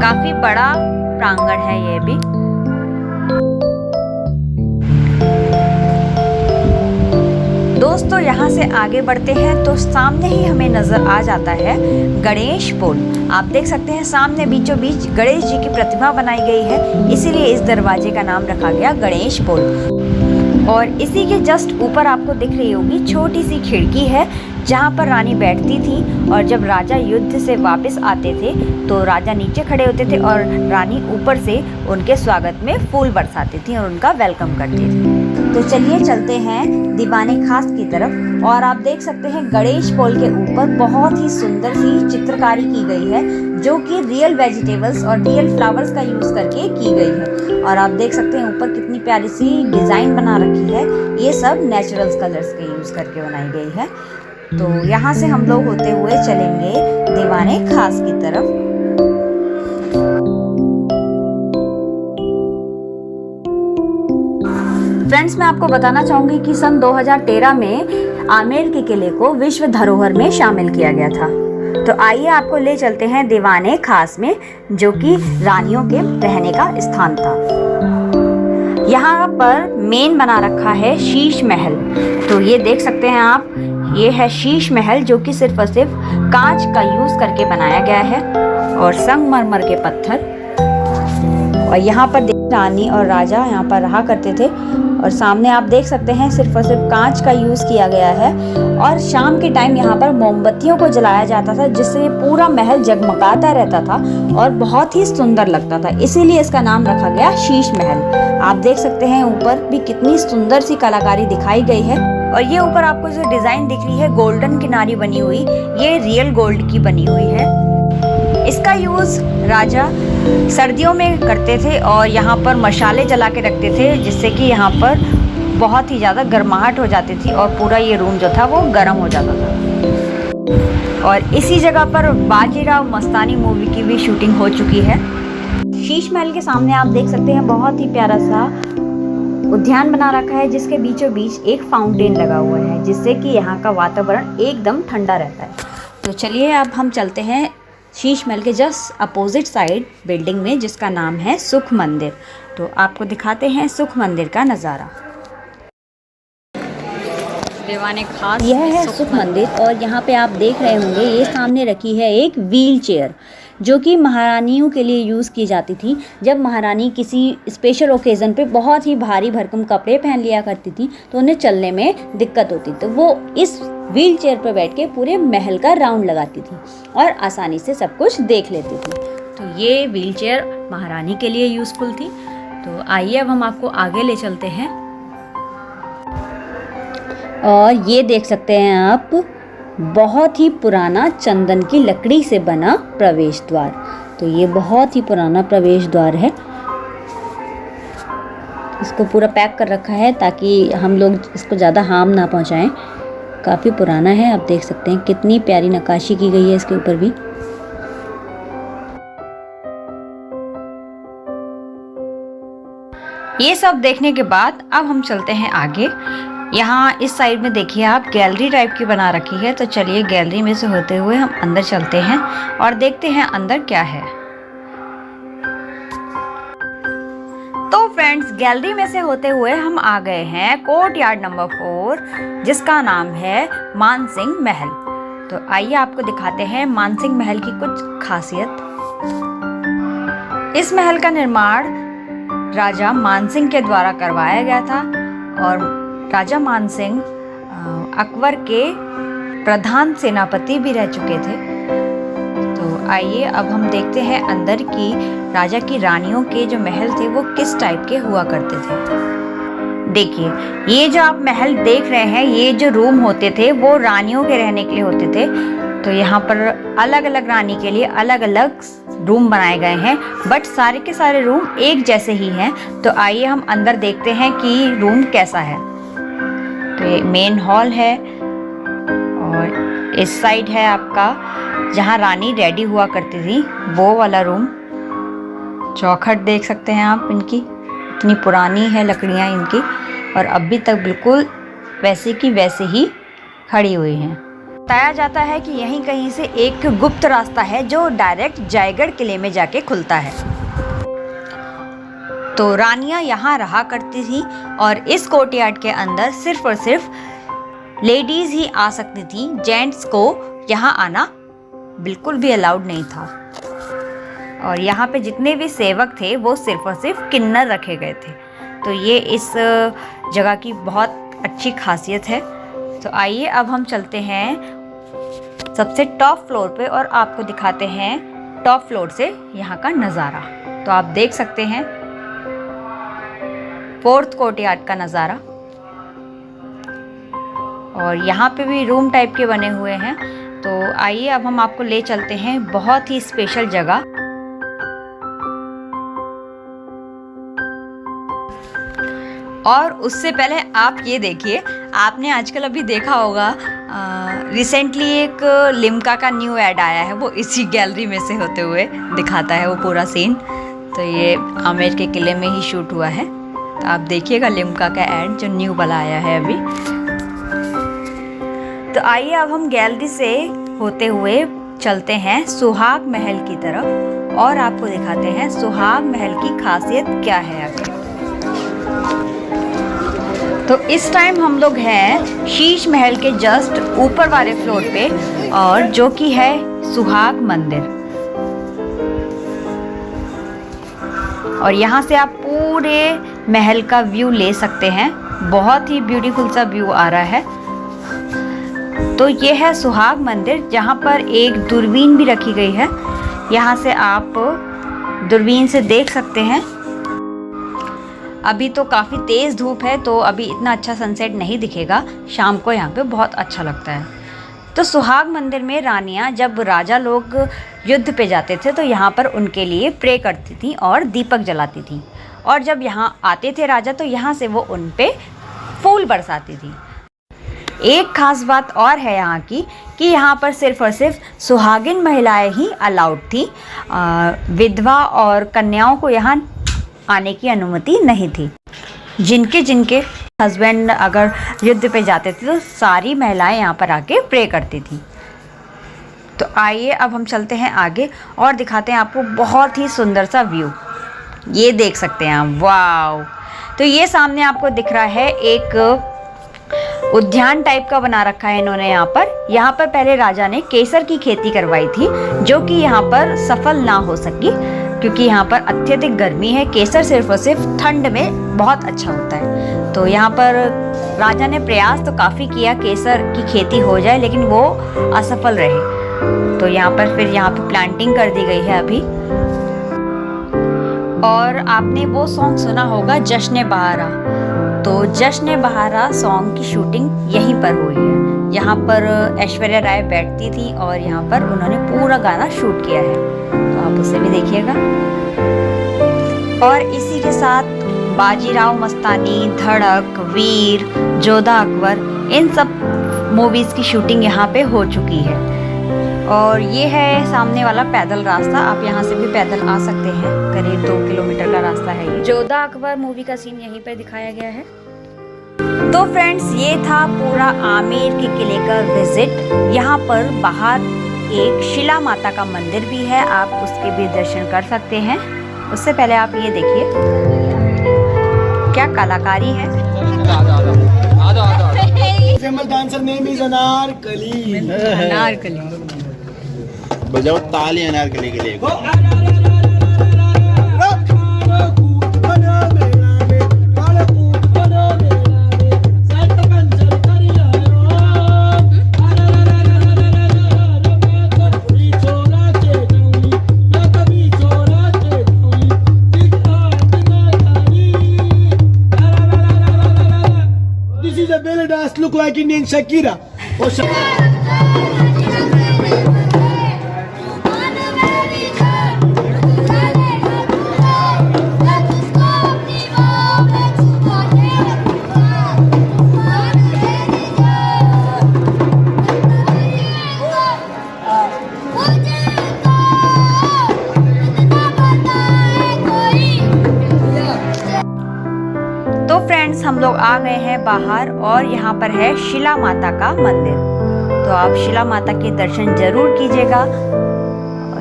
काफी बड़ा प्रांगण है ये भी। दोस्तों यहाँ से आगे बढ़ते हैं तो सामने ही हमें नजर आ जाता है गणेश पोल। आप देख सकते हैं सामने बीचों बीच गणेश जी की प्रतिमा बनाई गई है, इसीलिए इस दरवाजे का नाम रखा गया गणेश पोल। और इसी के जस्ट ऊपर आपको दिख रही होगी छोटी सी खिड़की है, जहाँ पर रानी बैठती थी, और जब राजा युद्ध से वापस आते थे तो राजा नीचे खड़े होते थे और रानी ऊपर से उनके स्वागत में फूल बरसाती थी और उनका वेलकम करती थी। तो चलिए चलते हैं दीवाने खास की तरफ। और आप देख सकते हैं गणेश पोल के ऊपर बहुत ही सुंदर सी चित्रकारी की गई है, जो कि रियल वेजिटेबल्स और रियल फ्लावर्स का यूज़ करके की गई है। और आप देख सकते हैं ऊपर कितनी प्यारी सी डिज़ाइन बना रखी है। ये सब नेचुरल कलर्स के यूज़ करके बनाई गई है। तो यहाँ से हम लोग होते हुए चलेंगे दीवाने खास की तरफ। फ्रेंड्स, मैं आपको बताना चाहूँगी कि सन 2013 में आमेर के किले को विश्व धरोहर में शामिल किया गया था। तो आइए आपको ले चलते हैं दीवाने खास में, जो कि रानियों के रहने का स्थान था। यहाँ पर मेन बना रखा है शीश महल। तो ये देख सकते हैं आप, ये है शीश महल, जो कि सिर्फ और सिर्फ कांच का यूज करके बनाया गया है और संगमरमर के पत्थर। और यहाँ पर रानी और राजा यहाँ पर रहा करते थे। और सामने आप देख सकते हैं सिर्फ और सिर्फ कांच का यूज़ किया गया है। और शाम के टाइम यहाँ पर मोमबत्तियों को जलाया जाता था, जिससे पूरा महल जगमगाता रहता था और बहुत ही सुंदर लगता था। इसीलिए इसका नाम रखा गया शीश महल। आप देख सकते हैं ऊपर भी कितनी सुंदर सी कलाकारी दिखाई गई है। और ये ऊपर आपको जो डिज़ाइन दिख रही है गोल्डन किनारी बनी हुई, ये रियल गोल्ड की बनी हुई है। इसका यूज़ राजा सर्दियों में करते थे और यहाँ पर मशाले जला के रखते थे, जिससे कि यहाँ पर बहुत ही ज़्यादा गर्माहट हो जाती थी और पूरा ये रूम जो था वो गर्म हो जाता था। और इसी जगह पर बाजीराव मस्तानी मूवी की भी शूटिंग हो चुकी है। शीश महल के सामने आप देख सकते हैं बहुत ही प्यारा सा उद्यान बना रखा है, जिसके बीचों बीच एक फाउंटेन लगा हुआ है, जिससे कि यहाँ का वातावरण एकदम ठंडा रहता है। तो चलिए अब हम चलते हैं शीश महल के जस्ट अपोजिट साइड बिल्डिंग में, जिसका नाम है सुख मंदिर। तो आपको दिखाते हैं सुख मंदिर का नज़ारा। दीवाने खास यह है सुख मंदिर। और यहाँ पे आप देख रहे होंगे ये सामने रखी है एक व्हील चेयर, जो कि महारानियों के लिए यूज़ की जाती थी। जब महारानी किसी स्पेशल ओकेज़न पे बहुत ही भारी भरकम कपड़े पहन लिया करती थी तो उन्हें चलने में दिक्कत होती, तो वो इस व्हील चेयर पर बैठ के पूरे महल का राउंड लगाती थी और आसानी से सब कुछ देख लेती थी। तो ये व्हील चेयर महारानी के लिए यूज़फुल थी। तो आइए अब हम आपको आगे ले चलते हैं। और ये देख सकते हैं आप, बहुत ही पुराना चंदन की लकड़ी से बना प्रवेश द्वार। तो ये बहुत ही पुराना प्रवेश द्वार है। इसको पूरा पैक कर रखा है ताकि हम लोग इसको ज़्यादा हार्म ना पहुंचाएं। काफ़ी पुराना है, आप देख सकते हैं कितनी प्यारी नक्काशी की गई है इसके ऊपर भी। ये सब देखने के बाद अब हम चलते हैं आगे। यहाँ इस साइड में देखिए आप, गैलरी टाइप की बना रखी है। तो चलिए गैलरी में से होते हुए हम अंदर चलते हैं और देखते हैं अंदर क्या है। तो फ्रेंड्स, गैलरी में से होते हुए हम आ गए हैं कोर्ट यार्ड नंबर 4, जिसका नाम है मानसिंह महल। तो आइए आपको दिखाते हैं मानसिंह महल की कुछ खासियत। इस महल का निर्माण राजा मानसिंह के द्वारा करवाया गया था और राजा मानसिंह अकबर के प्रधान सेनापति भी रह चुके थे। तो आइए अब हम देखते हैं अंदर की राजा की रानियों के जो महल थे वो किस टाइप के हुआ करते थे। देखिए, ये जो आप महल देख रहे हैं, ये जो रूम होते थे वो रानियों के रहने के लिए होते थे। तो यहाँ पर अलग अलग रानी के लिए अलग अलग रूम बनाए गए हैं, बट सारे के सारे रूम एक जैसे ही हैं। तो आइए हम अंदर देखते हैं कि रूम कैसा है। तो ये मेन हॉल है और इस साइड है आपका जहाँ रानी रेडी हुआ करती थी वो वाला रूम। चौखट देख सकते हैं आप, इनकी इतनी पुरानी है लकड़ियाँ इनकी, और अभी तक बिल्कुल वैसे की वैसे ही खड़ी हुई हैं। बताया जाता है कि यहीं कहीं से एक गुप्त रास्ता है जो डायरेक्ट जयगढ़ किले में जाके खुलता है। तो रानियां यहाँ रहा करती थी और इस कोर्टयार्ड के अंदर सिर्फ और सिर्फ लेडीज ही आ सकती थी। जेंट्स को यहाँ आना बिल्कुल भी अलाउड नहीं था। और यहाँ पे जितने भी सेवक थे वो सिर्फ और सिर्फ किन्नर रखे गए थे। तो ये इस जगह की बहुत अच्छी खासियत है। तो आइए अब हम चलते हैं सबसे टॉप फ्लोर पे और आपको दिखाते हैं टॉप फ्लोर से यहाँ का नज़ारा। तो आप देख सकते हैं 4th कोर्टयार्ड का नज़ारा, और यहाँ पे भी रूम टाइप के बने हुए हैं। तो आइए अब हम आपको ले चलते हैं बहुत ही स्पेशल जगह। और उससे पहले आप ये देखिए, आपने आजकल अभी देखा होगा रिसेंटली एक लिम्का का न्यू ऐड आया है, वो इसी गैलरी में से होते हुए दिखाता है वो पूरा सीन। तो ये आमेर के किले में ही शूट हुआ है। तो आप देखिएगा लिम्का का ऐड जो न्यू वाला आया है अभी। तो आइए अब हम गैलरी से होते हुए चलते हैं सुहाग महल की तरफ और आपको दिखाते हैं सुहाग महल की खासियत क्या है आगे। तो इस टाइम हम लोग हैं शीश महल के जस्ट ऊपर वाले फ्लोर पे, और जो कि है सुहाग मंदिर। और यहाँ से आप पूरे महल का व्यू ले सकते हैं, बहुत ही ब्यूटीफुल सा व्यू आ रहा है। तो ये है सुहाग मंदिर, जहाँ पर एक दूरबीन भी रखी गई है। यहाँ से आप दूरबीन से देख सकते हैं। अभी तो काफ़ी तेज़ धूप है, तो अभी इतना अच्छा सनसेट नहीं दिखेगा। शाम को यहाँ पे बहुत अच्छा लगता है। तो सुहाग मंदिर में रानियाँ जब राजा लोग युद्ध पे जाते थे तो यहाँ पर उनके लिए प्रे करती थी और दीपक जलाती थी। और जब यहाँ आते थे राजा तो यहाँ से वो उन पे फूल बरसाती थी। एक ख़ास बात और है यहाँ की कि यहाँ पर सिर्फ़ और सिर्फ सुहागिन महिलाएं ही अलाउड थी। विधवा और कन्याओं को यहाँ आने की अनुमति नहीं थी। जिनके हस्बैंड अगर युद्ध पे जाते थे तो सारी महिलाएं यहाँ पर आके प्रे करती थी। तो आइए अब हम चलते हैं आगे और दिखाते हैं आपको बहुत ही सुंदर सा व्यू। ये देख सकते हैं आप, वाव। तो ये सामने आपको दिख रहा है एक उद्यान टाइप का बना रखा है इन्होंने यहाँ पर। यहाँ पर पहले राजा ने केसर की खेती करवाई थी, जो कि यहाँ पर सफल ना हो सकी क्योंकि यहाँ पर अत्यधिक गर्मी है। केसर सिर्फ और सिर्फ ठंड में बहुत अच्छा होता है। तो यहाँ पर राजा ने प्रयास तो काफ़ी किया केसर की खेती हो जाए, लेकिन वो असफल रहे। तो यहाँ पर फिर यहाँ पे प्लांटिंग कर दी गई है अभी। और आपने वो सॉन्ग सुना होगा जश्न बहारा। तो जश्न बहारा सॉन्ग की शूटिंग यहीं पर हुई है। यहाँ पर ऐश्वर्या राय बैठती थी और यहाँ पर उन्होंने पूरा गाना शूट किया है। तो आप उसे भी देखिएगा। और इसी के साथ बाजीराव मस्तानी, धड़क, वीर, जोधा अकबर, इन सब मूवीज़ की शूटिंग यहाँ पे हो चुकी है। और ये है सामने वाला पैदल रास्ता, आप यहाँ से भी पैदल आ सकते हैं। करीब 2 किलोमीटर का रास्ता है ये। जोधा अकबर मूवी का सीन यहीं पर दिखाया गया है। तो फ्रेंड्स, ये था पूरा आमेर के किले का विजिट। यहाँ पर बाहर एक शिला माता का मंदिर भी है, आप उसके भी दर्शन कर सकते हैं। उससे पहले आप ये देखिए क्या कलाकारी है। Dancer name is Anarkali. Anarkali बजाओ ताली अनारकली के लिए। This is a belly dance, look like Indian Shakira. तो फ्रेंड्स, हम लोग आ गए हैं बाहर और यहाँ पर है शिला माता का मंदिर। तो आप शिला माता के दर्शन जरूर कीजिएगा।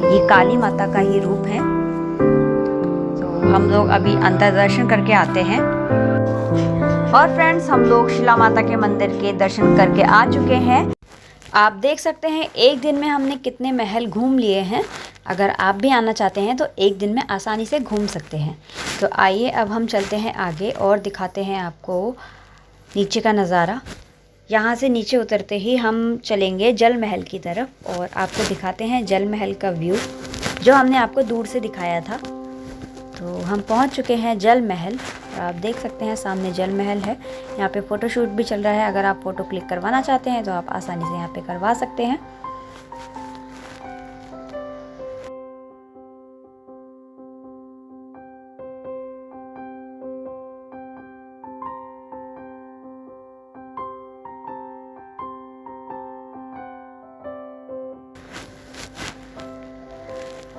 ये काली माता का ही रूप है। तो हम लोग अभी अंदर दर्शन करके आते हैं। और फ्रेंड्स, हम लोग शिला माता के मंदिर के दर्शन करके आ चुके हैं। आप देख सकते हैं एक दिन में हमने कितने महल घूम लिए हैं। अगर आप भी आना चाहते हैं तो एक दिन में आसानी से घूम सकते हैं। तो आइए अब हम चलते हैं आगे और दिखाते हैं आपको नीचे का नज़ारा। यहाँ से नीचे उतरते ही हम चलेंगे जल महल की तरफ और आपको दिखाते हैं जल महल का व्यू जो हमने आपको दूर से दिखाया था। तो हम पहुँच चुके हैं जल महल। आप देख सकते हैं सामने जल महल है। यहाँ पे फ़ोटोशूट भी चल रहा है। अगर आप फ़ोटो क्लिक करवाना चाहते हैं तो आप आसानी से यहाँ पे करवा सकते हैं।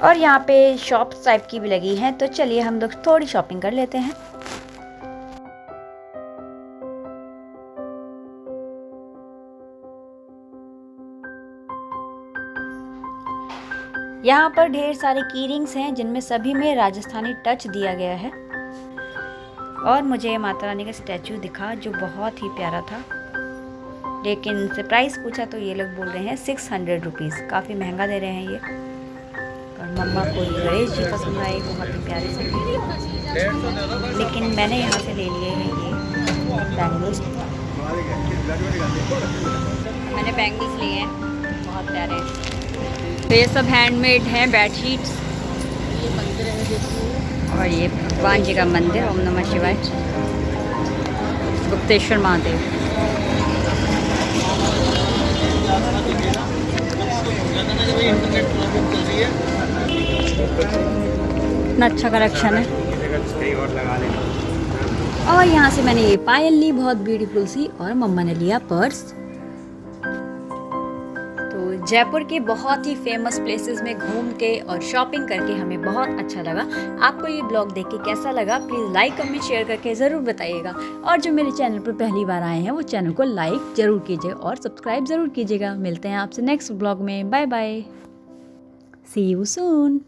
और यहाँ पे शॉप्स टाइप की भी लगी हैं, तो चलिए हम लोग थोड़ी शॉपिंग कर लेते हैं। यहाँ पर ढेर सारे की रिंग्स हैं जिनमें सभी में राजस्थानी टच दिया गया है। और मुझे माता रानी का स्टैचू दिखा जो बहुत ही प्यारा था, लेकिन इनसे प्राइस पूछा तो ये लोग बोल रहे हैं 600 रुपीज़, काफ़ी महंगा दे रहे हैं ये। और मम्मा को गणेश जी पसंद आए, बहुत ही प्यारे से, लेकिन मैंने यहाँ से ले लिए हैं ये बैंगल्स। मैंने बैंगल्स लिए हैं, बहुत प्यारे हैं। तो ये सब हैंडमेड हैं बेडशीट्स। ये मंदिर है देखिए, और ये भगवान जी का मंदिर, ओम नमः शिवाय, गुप्तेश्वर महादेव। इतना अच्छा कलेक्शन है। और यहाँ से मैंने ये पायल ली, बहुत ब्यूटीफुल सी, और मम्मा ने लिया पर्स। तो जयपुर के बहुत ही फेमस प्लेसेस में घूम के और शॉपिंग करके हमें बहुत अच्छा लगा। आपको ये ब्लॉग देख के कैसा लगा प्लीज़ लाइक कमेंट शेयर करके ज़रूर बताइएगा। और जो मेरे चैनल पर पहली बार आए हैं वो चैनल को लाइक ज़रूर कीजिए और सब्सक्राइब ज़रूर कीजिएगा। मिलते हैं आपसे नेक्स्ट ब्लॉग में। Bye bye, see you soon.